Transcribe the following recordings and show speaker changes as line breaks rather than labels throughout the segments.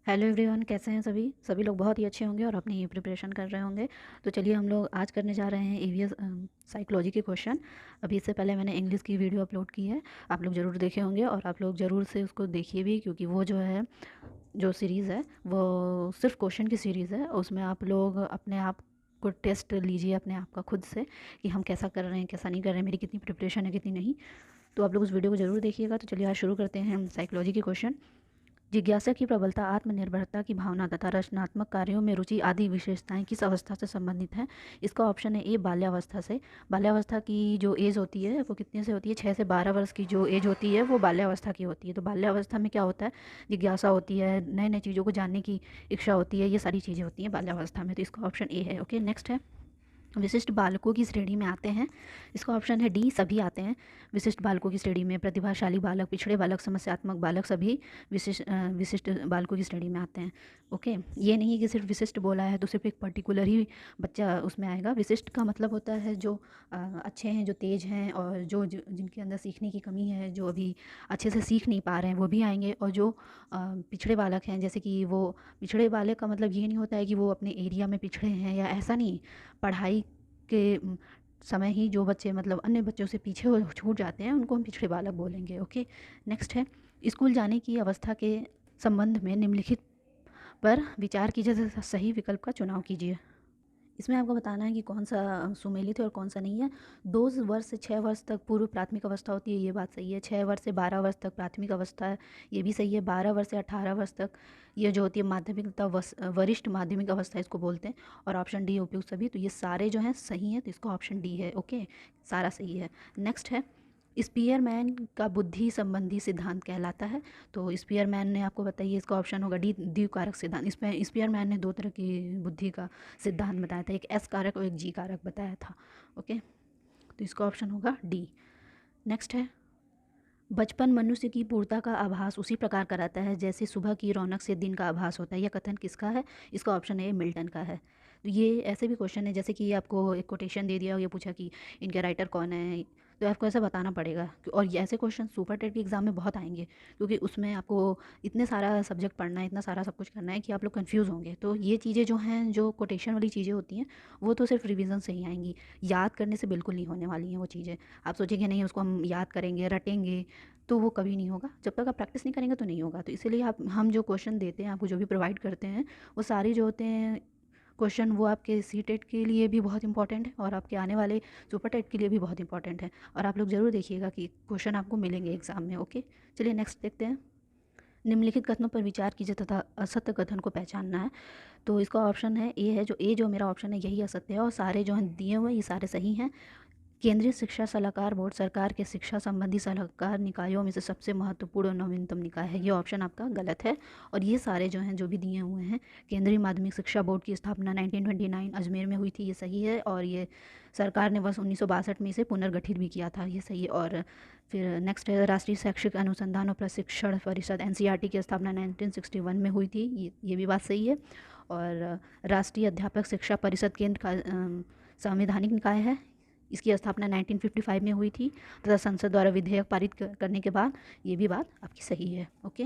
Hello everyone, कैसे हैं सभी सभी लोग बहुत ही अच्छे होंगे और अपनी प्रिपरेशन कर रहे होंगे। तो चलिए हम लोग आज करने जा रहे हैं ईवीएस साइकोलॉजी के क्वेश्चन। अभी इससे पहले मैंने इंग्लिश की वीडियो अपलोड की है, आप लोग ज़रूर देखे होंगे और आप लोग ज़रूर से उसको देखिए भी, क्योंकि वो जो है जो सीरीज़ है वो सिर्फ क्वेश्चन की सीरीज़ है। उसमें आप लोग अपने आप को टेस्ट लीजिए अपने आप का खुद से कि हम कैसा कर रहे हैं कैसा नहीं कर रहे हैं, मेरी कितनी प्रिपरेशन है कितनी नहीं। तो आप लोग उस वीडियो को ज़रूर देखिएगा। तो चलिए आज शुरू करते हैं हम साइकोलॉजी के क्वेश्चन। जिज्ञासा की प्रबलता, आत्मनिर्भरता की भावना तथा रचनात्मक कार्यों में रुचि आदि विशेषताएं किस अवस्था से संबंधित हैं? इसका ऑप्शन है ए बाल्यावस्था से। बाल्यावस्था की जो एज होती है वो कितने से होती है? 6 से 12 वर्ष की जो एज होती है वो बाल्यावस्था की होती है। तो बाल्यावस्था में क्या होता है? जिज्ञासा होती है, नए नए चीज़ों को जानने की इच्छा होती है, ये सारी चीज़ें होती हैं बाल्यावस्था में। तो इसका ऑप्शन ए है। ओके, नेक्स्ट है विशिष्ट बालकों की श्रेणी में आते हैं। इसका ऑप्शन है डी, सभी आते हैं विशिष्ट बालकों की श्रेणी में। प्रतिभाशाली बालक, पिछड़े बालक, समस्यात्मक बालक सभी विशिष्ट बालकों की श्रेणी में आते हैं। ओके, ये नहीं है कि सिर्फ विशिष्ट बोला है तो सिर्फ एक पर्टिकुलर ही बच्चा उसमें आएगा। विशिष्ट का मतलब होता है जो अच्छे हैं, जो तेज़ हैं और जिनके अंदर सीखने की कमी है, जो अभी अच्छे से सीख नहीं पा रहे हैं वो भी आएंगे। और जो पिछड़े बालक हैं, जैसे कि वो पिछड़े बालक का मतलब ये नहीं होता है कि वो अपने एरिया में पिछड़े हैं या ऐसा नहीं। पढ़ाई के समय ही जो बच्चे मतलब अन्य बच्चों से पीछे हो छूट जाते हैं उनको हम पिछड़े बालक बोलेंगे। ओके, नेक्स्ट है स्कूल जाने की अवस्था के संबंध में निम्नलिखित पर विचार कीजिए तथा सही विकल्प का चुनाव कीजिए। इसमें आपको बताना है कि कौन सा सुमेलित है और कौन सा नहीं है। 2 वर्ष से 6 वर्ष तक पूर्व प्राथमिक अवस्था होती है, ये बात सही है। 6 वर्ष से 12 वर्ष तक प्राथमिक अवस्था है, ये भी सही है। 12 वर्ष से 18 वर्ष तक ये जो होती है माध्यमिक तथा वरिष्ठ माध्यमिक अवस्था इसको बोलते हैं। और ऑप्शन डी उपयुक्त सभी। तो ये सारे जो हैं सही हैं, तो इसका ऑप्शन डी है। ओके, सारा सही है। नेक्स्ट है स्पीयरमैन का बुद्धि संबंधी सिद्धांत कहलाता है। तो स्पीयरमैन ने आपको बताइए, इसका ऑप्शन होगा डी, द्विकारक सिद्धांत। इसमें स्पीयरमैन ने 2 तरह की बुद्धि का सिद्धांत बताया था, एक एस कारक और एक जी कारक बताया था। ओके, तो इसका ऑप्शन होगा डी। नेक्स्ट है बचपन मनुष्य की पूर्णता का आभास उसी प्रकार कराता है जैसे सुबह की रौनक से दिन का आभास होता है। यह कथन किसका है? इसका ऑप्शन है मिल्टन का है। तो ये ऐसे भी क्वेश्चन है, जैसे कि आपको एक कोटेशन दे दिया और ये पूछा कि इनके राइटर कौन है, तो आपको ऐसा बताना पड़ेगा। और ये ऐसे क्वेश्चन सुपर टेट के एग्ज़ाम में बहुत आएंगे, क्योंकि उसमें आपको इतने सारा सब्जेक्ट पढ़ना है, इतना सारा सब कुछ करना है कि आप लोग कन्फ्यूज़ होंगे। तो ये चीज़ें जो हैं, जो कोटेशन वाली चीज़ें होती हैं, वो तो सिर्फ रिविज़न से ही आएंगी, याद करने से बिल्कुल नहीं होने वाली हैं वो चीज़ें। आप सोचेंगे नहीं उसको हम याद करेंगे रटेंगे, तो वो कभी नहीं होगा। जब तक आप प्रैक्टिस नहीं करेंगे तो नहीं होगा। तो इसीलिए आप हम जो क्वेश्चन देते हैं, आपको जो भी प्रोवाइड करते हैं, वो सारे जो होते हैं क्वेश्चन, वो आपके सी टेट के लिए भी बहुत इंपॉर्टेंट है और आपके आने वाले सुपर टेट के लिए भी बहुत इंपॉर्टेंट है। और आप लोग ज़रूर देखिएगा कि क्वेश्चन आपको मिलेंगे एग्जाम में। ओके, चलिए नेक्स्ट देखते हैं। निम्नलिखित कथनों पर विचार कीजिए तथा असत्य कथन को पहचानना है। तो इसका ऑप्शन है ए है। जो मेरा ऑप्शन है यही असत्य है और सारे जो हैं दिए हुए ये सारे सही हैं। केंद्रीय शिक्षा सलाहकार बोर्ड सरकार के शिक्षा संबंधी सलाहकार निकायों में से सबसे महत्वपूर्ण और नवीनतम निकाय है। ये ऑप्शन आपका गलत है। और ये सारे जो हैं जो भी दिए हुए हैं, केंद्रीय माध्यमिक शिक्षा बोर्ड की स्थापना 1929 अजमेर में हुई थी, ये सही है। और ये सरकार ने वर्ष 1962 में इसे पुनर्गठित भी किया था, ये सही है। और फिर नेक्स्ट है राष्ट्रीय शैक्षिक अनुसंधान और प्रशिक्षण परिषद एनसीईआरटी की स्थापना 1961 में हुई थी, ये भी बात सही है। और राष्ट्रीय अध्यापक शिक्षा परिषद केंद्र का संवैधानिक निकाय है, इसकी स्थापना 1955 में हुई थी तथा संसद द्वारा विधेयक पारित करने के बाद, ये भी बात आपकी सही है। ओके,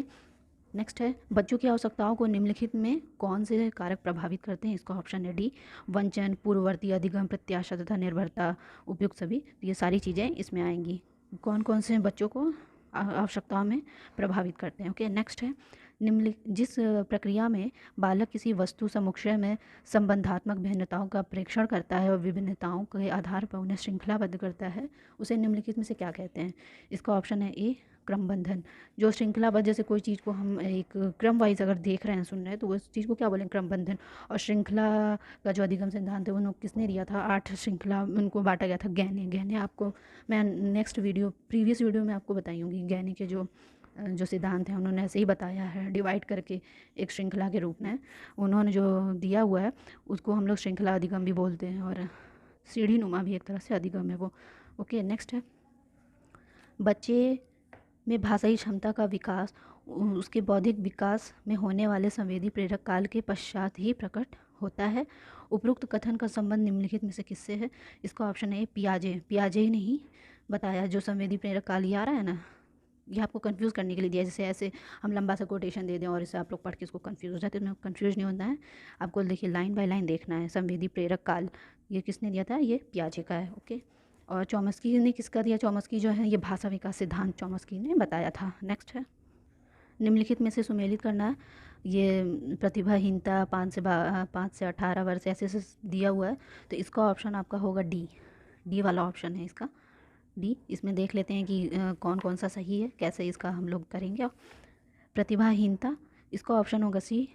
नेक्स्ट है बच्चों की आवश्यकताओं को निम्नलिखित में कौन से कारक प्रभावित करते हैं? इसका ऑप्शन है डी, वंचन, पूर्ववर्ती अधिगम, प्रत्याशा तथा निर्भरता उपयुक्त सभी। तो ये सारी चीज़ें इसमें आएंगी। कौन कौन से बच्चों को आवश्यकताओं में प्रभावित करते हैं। ओके, नेक्स्ट है जिस प्रक्रिया में बालक किसी वस्तु समुच्चय में संबंधात्मक भिन्नताओं का प्रेक्षण करता है और विभिन्नताओं के आधार पर उन्हें श्रृंखलाबद्ध करता है, उसे निम्नलिखित में से क्या कहते हैं? इसका ऑप्शन है ए, क्रमबंधन। जो श्रृंखलाबद्ध, जैसे कोई चीज़ को हम एक क्रम वाइज अगर देख रहे हैं, सुन रहे हैं, तो उस चीज़ को क्या बोलेंगे? क्रमबंधन। और श्रृंखला का जो अधिगम सिद्धांत है उन्होंने किसने दिया था? 8 श्रृंखला उनको बांटा गया था गैने। गैने आपको मैं नेक्स्ट वीडियो, प्रीवियस वीडियो में आपको बताऊँगी गैने के जो सिद्धांत हैं, उन्होंने ऐसे ही बताया है, डिवाइड करके एक श्रृंखला के रूप में उन्होंने जो दिया हुआ है उसको हम लोग श्रृंखला अधिगम भी बोलते हैं। और सीढ़ी नुमा भी एक तरह से अधिगम है वो। ओके, नेक्स्ट है बच्चे में भाषाई क्षमता का विकास उसके बौद्धिक विकास में होने वाले संवेदी प्रेरक काल के पश्चात ही प्रकट होता है। उपरोक्त कथन का संबंध निम्नलिखित में से किससे है? इसका ऑप्शन है पियाजे। पियाजे ही नहीं बताया, जो संवेदी प्रेरक काल ये आ रहा है ना, ये आपको कंफ्यूज करने के लिए दिया है। जैसे ऐसे हम लंबा सा कोटेशन दे दें और इसे आप लोग पढ़ के इसको कंफ्यूज हो जाते हैं, कंफ्यूज नहीं होता है आपको। देखिए लाइन बाय लाइन देखना है। संवेदी प्रेरक काल ये किसने दिया था, ये पियाजे का है। ओके, और चॉम्स्की ने किसका दिया, चॉम्स्की जो है ये भाषा विकास सिद्धांत चॉम्स्की ने बताया था। नेक्स्ट है, निम्नलिखित में से सुमेलित करना है। ये प्रतिभाहीनता 5 से 18 वर्ष ऐसे दिया हुआ है, तो इसका ऑप्शन आपका होगा डी। डी वाला ऑप्शन है इसका, डी। इसमें देख लेते हैं कि कौन कौन सा सही है, कैसे इसका हम लोग करेंगे। प्रतिभाहीनता, इसका ऑप्शन होगा सी।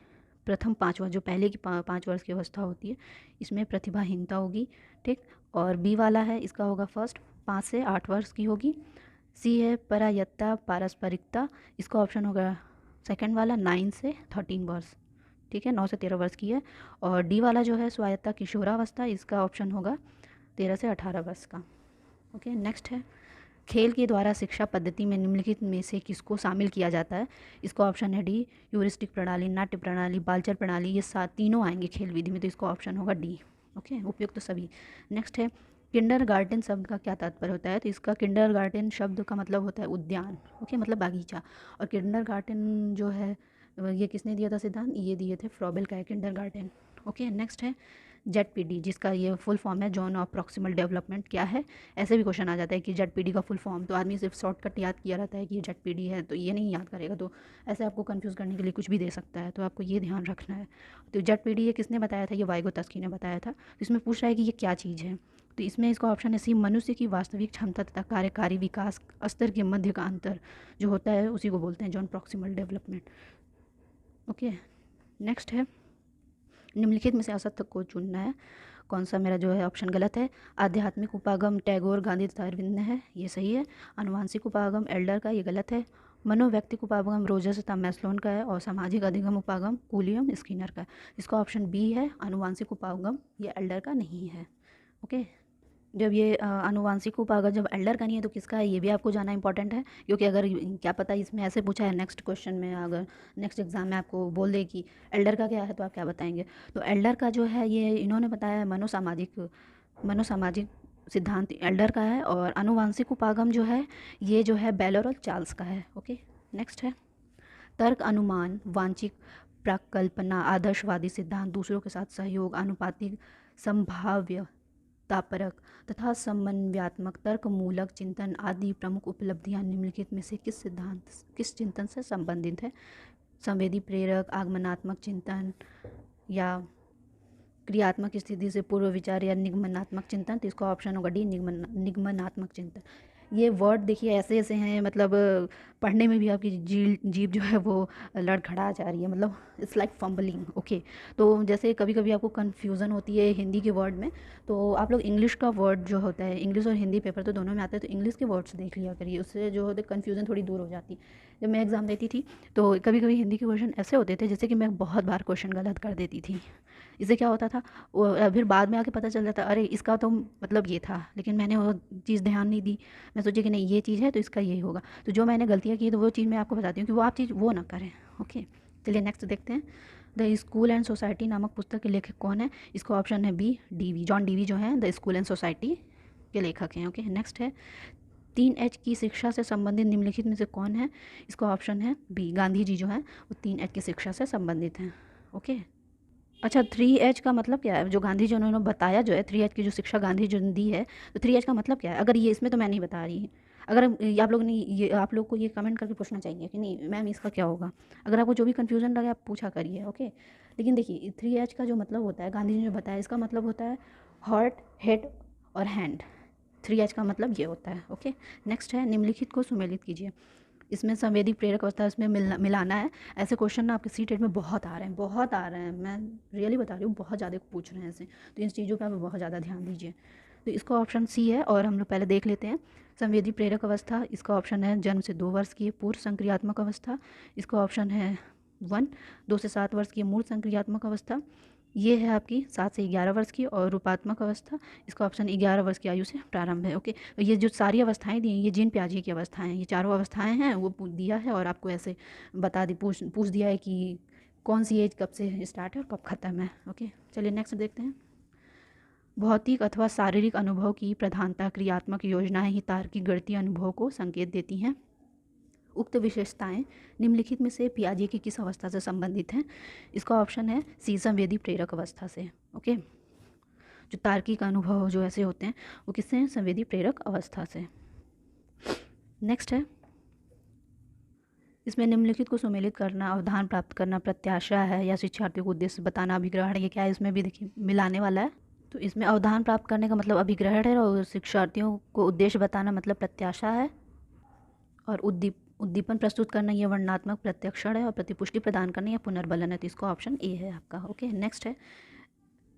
प्रथम 5 वर्ष, जो पहले की 5 वर्ष की अवस्था होती है, इसमें प्रतिभाहीनता होगी। ठीक, और बी वाला है, इसका होगा फर्स्ट, 5 से 8 वर्ष की होगी। सी है परायत्ता पारस्परिकता, इसका ऑप्शन होगा सेकंड वाला, 9 से 13 वर्ष। ठीक है, 9 से 13 वर्ष की है। और डी वाला जो है स्वायत्ता किशोरावस्था, इसका ऑप्शन होगा 13 से 18 वर्ष का। ओके, नेक्स्ट है, खेल के द्वारा शिक्षा पद्धति में निम्नलिखित में से किसको शामिल किया जाता है। इसका ऑप्शन है डी। ह्यूरिस्टिक प्रणाली, नाट्य प्रणाली, बालचर प्रणाली, ये तीनों आएंगे खेल विधि में, तो इसका ऑप्शन होगा डी। ओके, उपयुक्त तो सभी। नेक्स्ट है, किंडरगार्टन शब्द का क्या तात्पर्य होता है, तो इसका किंडरगार्टन शब्द का मतलब होता है उद्यान। ओके, मतलब बागीचा। और किंडरगार्टन जो है ये किसने दिया था सिद्धांत, ये दिए थे फ्रॉबेल का है किंडरगार्टन। ओके, नेक्स्ट है जेडपीडी, जिसका ये फुल फॉर्म है जोन ऑफ प्रॉक्सिमल डेवलपमेंट, क्या है। ऐसे भी क्वेश्चन आ जाता है कि जेडपीडी का फुल फॉर्म, तो आदमी सिर्फ शॉर्टकट याद किया रहता है कि ये जेडपीडी है, तो ये नहीं याद करेगा, तो ऐसे आपको कंफ्यूज करने के लिए कुछ भी दे सकता है, तो आपको ये ध्यान रखना है। तो जेडपीडी ये किसने बताया था, ये वाइगोत्स्की ने बताया था। तो इसमें पूछ रहा है कि ये क्या चीज़ है, तो इसमें इसका ऑप्शन है सी। मनुष्य की वास्तविक क्षमता तथा कार्यकारी विकास स्तर के मध्य का अंतर जो होता है उसी को बोलते हैं John proximal development. Okay, next है, निम्नलिखित में से असत्य को चुनना है। कौन सा मेरा जो है ऑप्शन गलत है। आध्यात्मिक उपागम टैगोर, गांधी तथा अरविंद ने है, ये सही है। आनुवांशिक उपागम एल्डर का, ये गलत है। मनोव्यक्तिक उपागम रोजर्स तथा मैस्लोन का है। और सामाजिक अधिगम उपागम कूलियम स्किनर का है। इसका ऑप्शन बी है, आनुवांशिक उपागम, ये एल्डर का नहीं है। ओके, जब ये आनुवांशिक उपागम जब एल्डर का नहीं है तो किसका है, ये भी आपको जाना इंपॉर्टेंट है, क्योंकि अगर क्या पता इसमें ऐसे पूछा है नेक्स्ट क्वेश्चन में, अगर नेक्स्ट एग्जाम में आपको बोल दे कि एल्डर का क्या है तो आप क्या बताएंगे। तो एल्डर का जो है ये इन्होंने बताया है मनोसामाजिक सिद्धांत एल्डर का है। और आनुवांशिक उपागम जो है ये जो है बेलर और चार्ल्स का है। ओके, नेक्स्ट है, तर्क, अनुमान, वांछिक प्राकल्पना, आदर्शवादी सिद्धांत, दूसरों के साथ सहयोग, आनुपातिक, संभाव्य तापरक तथा समन्वयात्मक तर्कमूलक चिंतन आदि प्रमुख उपलब्धियां निम्नलिखित में से किस चिंतन से संबंधित है। संवेदी प्रेरक, आगमनात्मक चिंतन, या क्रियात्मक स्थिति से पूर्व विचार, या निगमनात्मक चिंतन। तो इसका ऑप्शन होगा डी, निगमनात्मक चिंतन। ये वर्ड देखिए ऐसे ऐसे हैं, मतलब पढ़ने में भी आपकी जीभ जो है वो लड़खड़ा जा रही है, मतलब इट्स लाइक फंबलिंग। ओके, तो जैसे कभी कभी आपको कन्फ्यूज़न होती है हिंदी के वर्ड में, तो आप लोग इंग्लिश का वर्ड जो होता है, इंग्लिश और हिंदी पेपर तो दोनों में आता है, तो इंग्लिश के वर्ड्स देख लिया करिए, उससे जो होते कन्फ्यूज़न थोड़ी दूर हो जाती। जब मैं एग्ज़ाम देती थी तो कभी कभी हिंदी के क्वेश्चन ऐसे होते थे जैसे कि मैं बहुत बार क्वेश्चन गलत कर देती थी। इससे क्या होता था, फिर बाद में आके पता चल जाता अरे इसका तो मतलब ये था, लेकिन मैंने वो चीज़ ध्यान नहीं दी। मैं सोची कि नहीं ये चीज़ है तो इसका यही होगा, तो जो मैंने गलतियाँ की तो वो चीज़ मैं आपको बताती हूँ कि वो आप चीज़ वो ना करें। ओके, चलिए नेक्स्ट देखते हैं। द स्कूल एंड सोसाइटी नामक पुस्तक के लेखक कौन है। इसका ऑप्शन है बी, डीवी, जॉन डीवी जो है द स्कूल एंड सोसाइटी के लेखक हैं। ओके, नेक्स्ट है, 3H की शिक्षा से संबंधित निम्नलिखित में से कौन है। इसका ऑप्शन है बी, गांधी जी जो हैं वो 3H की शिक्षा से संबंधित हैं। ओके, अच्छा 3H का मतलब क्या है, जो गांधी जी उन्होंने बताया जो है 3H की जो शिक्षा गांधी जी ने दी है, तो 3H का मतलब क्या है, अगर ये इसमें तो मैं नहीं बता रही। अगर आप लोग ने ये आप लोग को ये कमेंट करके पूछना चाहिए कि नहीं मैम इसका क्या होगा। अगर आपको जो भी कन्फ्यूज़न लगे आप पूछा करिए। ओके, लेकिन देखिए 3H का जो मतलब होता है गांधी जी ने बताया, इसका मतलब होता है हार्ट, हेड और हैंड। 3H का मतलब ये होता है। ओके, नेक्स्ट है, निम्नलिखित को सुमेलित कीजिए। इसमें संवेदी प्रेरक अवस्था इसमें मिलाना है। ऐसे क्वेश्चन ना आपके सीटेट में बहुत आ रहे हैं, बहुत आ रहे हैं, मैं रियली बता रही हूँ, बहुत ज़्यादा पूछ रहे हैं ऐसे, तो इन चीज़ों पे आप बहुत ज़्यादा ध्यान दीजिए। तो इसका ऑप्शन सी है, और हम लोग पहले देख लेते हैं। संवेदी प्रेरक अवस्था, इसका ऑप्शन है जन्म से 2 वर्ष की पूर्व संक्रियात्मक अवस्था। इसका ऑप्शन है 1, 2 से 7 वर्ष की मूल संक्रियात्मक अवस्था। ये है आपकी 7 से 11 वर्ष की और रूपात्मक अवस्था। इसका ऑप्शन 11 वर्ष की आयु से प्रारंभ है। ओके, तो ये जो सारी अवस्थाएं दी हैं ये जीन प्याजे की अवस्थाएं हैं, ये चारों अवस्थाएं हैं वो दिया है, और आपको ऐसे पूछ दिया है कि कौन सी एज कब से स्टार्ट है और कब ख़त्म है। ओके, चलिए नेक्स्ट देखते हैं। भौतिक अथवा शारीरिक अनुभव की प्रधानता क्रियात्मक योजनाएं ही तार्किक गणितीय अनुभव को संकेत देती हैं। उक्त विशेषताएं निम्नलिखित में से पियाजे की किस अवस्था से संबंधित हैं? इसका ऑप्शन है सी, संवेदी प्रेरक अवस्था से। ओके, जो तार्किक अनुभव जो ऐसे होते हैं वो किससे हैं? संवेदी प्रेरक अवस्था से। नेक्स्ट है, इसमें निम्नलिखित को सुमेलित करना, अवधान प्राप्त करना, प्रत्याशा है या शिक्षार्थियों को उद्देश्य बताना, अभिग्रहण, ये क्या है? इसमें भी देखिए मिलाने वाला है। तो इसमें अवधान प्राप्त करने का मतलब अभिग्रहण है और शिक्षार्थियों को उद्देश्य बताना मतलब प्रत्याशा है, और उद्दीपन प्रस्तुत करना ये वर्णनात्मक प्रत्यक्षण है, और प्रतिपुष्टि प्रदान करना या पुनर्बलन है। तो इसका ऑप्शन ए है आपका। ओके, नेक्स्ट है,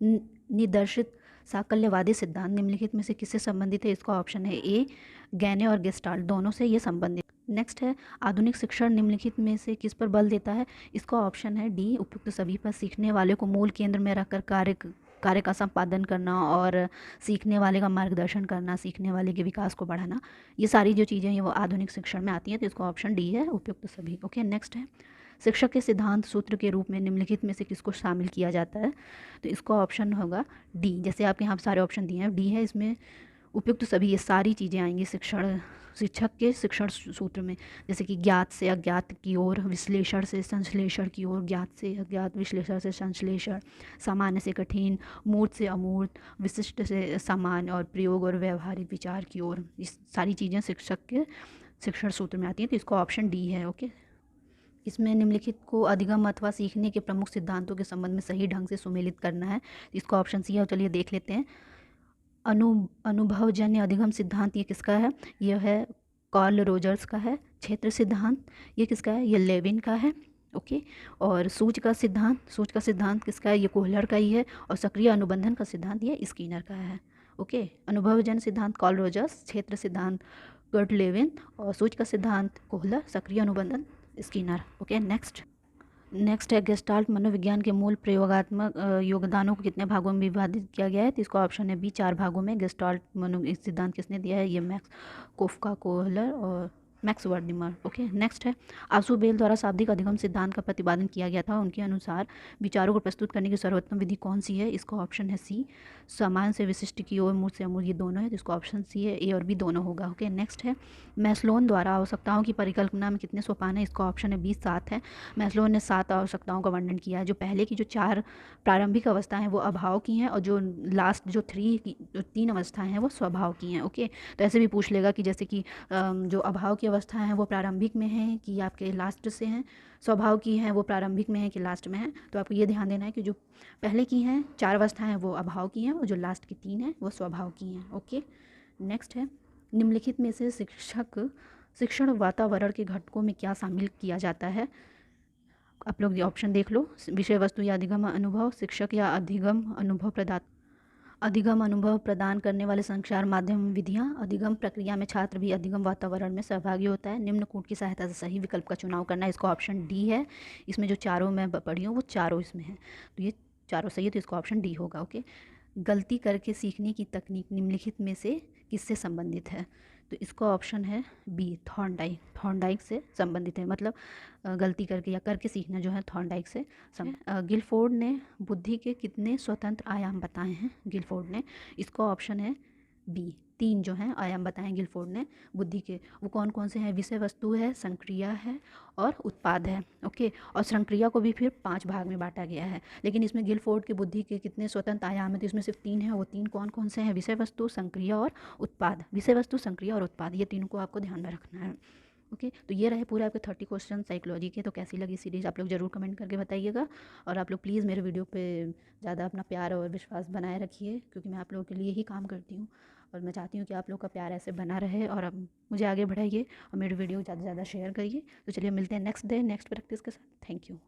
निदर्शित साकल्यवादी सिद्धांत निम्नलिखित में से किससे संबंधित है? इसका ऑप्शन है ए, गैने और गेस्टाल्ट, दोनों से ये संबंधित। नेक्स्ट है, आधुनिक शिक्षण निम्नलिखित में से किस पर बल देता है? इसका ऑप्शन है डी, उपयुक्त सभी पर, सीखने वाले को मूल केंद्र में रखकर कार्य का संपादन करना और सीखने वाले का मार्गदर्शन करना, सीखने वाले के विकास को बढ़ाना, ये सारी जो चीज़ें हैं वो आधुनिक शिक्षण में आती हैं। तो इसका ऑप्शन डी है, उपयुक्त सभी। ओके, नेक्स्ट है, शिक्षक के सिद्धांत सूत्र के रूप में निम्नलिखित में से किसको शामिल किया जाता है? तो इसका ऑप्शन होगा डी, जैसे आपके यहाँ सारे ऑप्शन दिए हैं डी है, इसमें उपयुक्त सभी ये सारी चीज़ें आएंगी शिक्षक के शिक्षण सूत्र में, जैसे कि ज्ञात से अज्ञात की ओर, विश्लेषण से संश्लेषण की ओर, ज्ञात से अज्ञात, विश्लेषण से संश्लेषण, सामान्य से कठिन, मूर्त से अमूर्त, विशिष्ट से सामान्य, और प्रयोग और व्यवहारिक विचार की ओर, इस सारी चीज़ें शिक्षक के शिक्षण सूत्र में आती हैं। तो इसका ऑप्शन डी है। ओके, इसमें निम्नलिखित को अधिगम अथवा सीखने के प्रमुख सिद्धांतों के संबंध में सही ढंग से सुमेलित करना है। इसका ऑप्शन सी है। और चलिए देख लेते हैं, अनुभवजन्य अधिगम सिद्धांत ये किसका है? यह है कार्ल रोजर्स का है। क्षेत्र सिद्धांत ये किसका है? ये लेविन का है। ओके, और सूच का सिद्धांत किसका है? ये कोहलर का ही है। और सक्रिय अनुबंधन का सिद्धांत ये स्किनर का है। ओके, अनुभवजन्य सिद्धांत कार्ल रोजर्स, क्षेत्र सिद्धांत कर्ट लेविन, और सूच का सिद्धांत कोहलर, सक्रिय अनुबंधन स्किनर। ओके, नेक्स्ट है, गेस्टाल्ट मनोविज्ञान के मूल प्रयोगात्मक योगदानों को कितने भागों में विभाजित किया गया है? तो इसका ऑप्शन है बी, 4 भागों में। गेस्टाल्ट सिद्धांत किसने दिया है? ये मैक्स कोफका, कोहलर और मैक्स वर्निमर। ओके, नेक्स्ट है, आसु बेल द्वारा शाब्दिक अधिगम सिद्धांत का प्रतिपादन किया गया था। उनके अनुसार विचारों को प्रस्तुत करने की सर्वोत्तम विधि कौन सी है? इसका ऑप्शन है सी, सामान्य से विशिष्ट की ओर, मूल से अमूल, ये दोनों है। तो इसका ऑप्शन सी है, ए और बी दोनों होगा। ओके, नेक्स्ट है, मैस्लोन द्वारा आवश्यकताओं की परिकल्पना में कितने सोपान है? इसका ऑप्शन है बी, 7 है। मैस्लोन ने 7 आवश्यकताओं का वर्णन किया है। जो पहले की जो 4 प्रारंभिक अवस्थाएं हैं वो अभाव की हैं, और जो लास्ट जो 3 अवस्थाएं हैं वो स्वभाव की हैं। ओके, तो ऐसे भी पूछ लेगा कि जैसे कि जो अभाव की अवस्थाएं हैं वो प्रारंभिक में हैं कि आपके लास्ट से हैं, स्वभाव की हैं वो प्रारंभिक में है कि लास्ट में है। तो आपको ये ध्यान देना है कि जो पहले की हैं 4 अवस्थाएं वो अभाव की हैं, और जो लास्ट की 3 हैं वो स्वभाव की हैं। ओके, नेक्स्ट है, निम्नलिखित में से शिक्षण वातावरण के घटकों में क्या शामिल किया जाता है? आप लोग ये ऑप्शन देख लो, विषय वस्तु या अधिगम अनुभव, शिक्षक या अधिगम अनुभव प्रदान करने वाले संचार माध्यम विधियाँ, अधिगम प्रक्रिया में छात्र भी अधिगम वातावरण में सहभागी होता है, निम्न कूट की सहायता से सही विकल्प का चुनाव करना। इसका ऑप्शन डी है। इसमें जो चारों मैं पढ़ी हूँ वो चारों इसमें हैं, तो ये चारों सही है। तो इसका ऑप्शन डी होगा। ओके, गलती करके सीखने की तकनीक निम्नलिखित में से किससे संबंधित है? तो इसका ऑप्शन है बी, थॉर्नडाइक से संबंधित है। मतलब गलती करके या करके सीखना जो है थॉर्नडाइक से गिलफोर्ड ने बुद्धि के कितने स्वतंत्र आयाम बताए हैं? गिलफोर्ड ने, इसका ऑप्शन है बी, 3 जो हैं आयाम बताएं गिलफोर्ड ने बुद्धि के। वो कौन कौन से हैं? विषय वस्तु है, संक्रिया है और उत्पाद है। ओके, और संक्रिया को भी फिर 5 भाग में बांटा गया है। लेकिन इसमें गिलफोर्ड की बुद्धि के कितने स्वतंत्र आयाम हैं? तो इसमें सिर्फ 3 हैं। वो 3 कौन कौन से हैं? विषय वस्तु, संक्रिया और उत्पाद। विषय वस्तु, संक्रिया और उत्पाद, ये 3 को आपको ध्यान में रखना है। ओके, तो ये रहे पूरे आपके 30 क्वेश्चन साइकोलॉजी के। तो कैसी लगी सीरीज़ आप लोग ज़रूर कमेंट करके बताइएगा, और आप लोग प्लीज़ मेरे वीडियो पे ज़्यादा अपना प्यार और विश्वास बनाए रखिए, क्योंकि मैं आप लोगों के लिए ही काम करती हूँ, और मैं चाहती हूँ कि आप लोग का प्यार ऐसे बना रहे, और अब मुझे आगे बढ़ाइए और मेरे वीडियो ज़्यादा से ज़्यादा शेयर करिए। तो चलिए मिलते हैं नेक्स्ट डे नेक्स्ट प्रैक्टिस के साथ। Thank you.